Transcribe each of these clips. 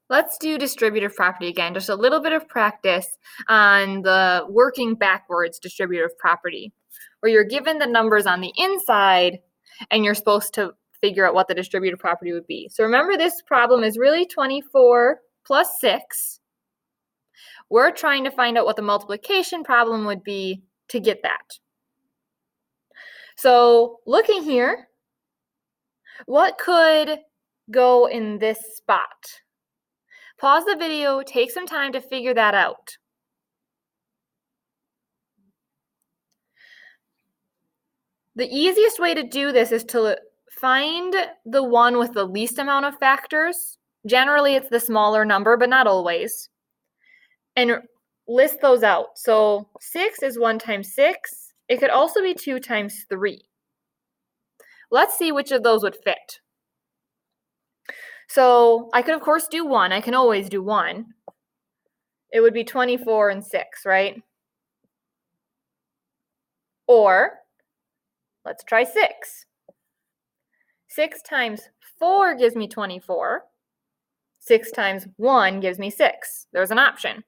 Let's do distributive property again, just a little bit of practice on the working backwards distributive property, where you're given the numbers on the inside and you're supposed to figure out what the distributive property would be. So remember, this problem is really 24 plus 6. We're trying to find out what the multiplication problem would be to get that. So looking here, what could go in this spot? Pause the video, take some time to figure that out. The easiest way to do this is to find the one with the least amount of factors. Generally, it's the smaller number, but not always. And list those out. So 6 is 1 times 6. It could also be 2 times 3. Let's see which of those would fit. So I could, of course, do 1. I can always do 1. It would be 24 and 6, right? Or let's try 6. 6 times 4 gives me 24. 6 times 1 gives me 6. There's an option.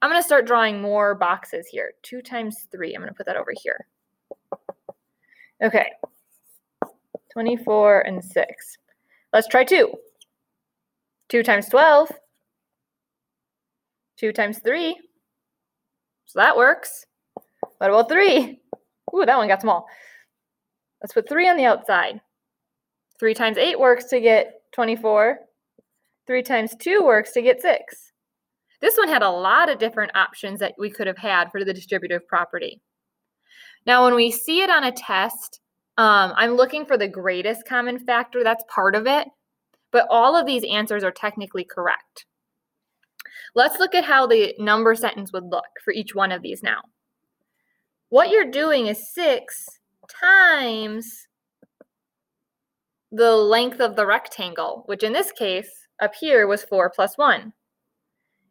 I'm going to start drawing more boxes here. 2 times 3. I'm going to put that over here. Okay. 24 and 6. Let's try 2. 2 times 12. 2 times 3. So that works. What about 3? Ooh, that one got small. Let's put 3 on the outside. 3 times 8 works to get 24. 3 times 2 works to get 6. This one had a lot of different options that we could have had for the distributive property. Now, when we see it on a test, I'm looking for the greatest common factor. That's part of it. But all of these answers are technically correct. Let's look at how the number sentence would look for each one of these now. What you're doing is 6 times the length of the rectangle, which in this case up here was 4 plus 1.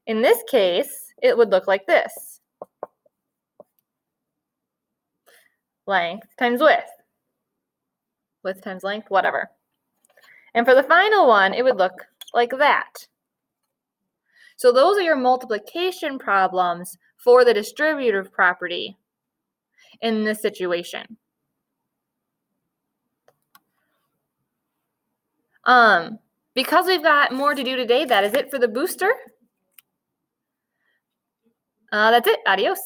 In this case, it would look like this. Length times width. Width times length, whatever. And for the final one, it would look like that. So those are your multiplication problems for the distributive property in this situation. Because we've got more to do today, that is it for the booster. That's it. Adios.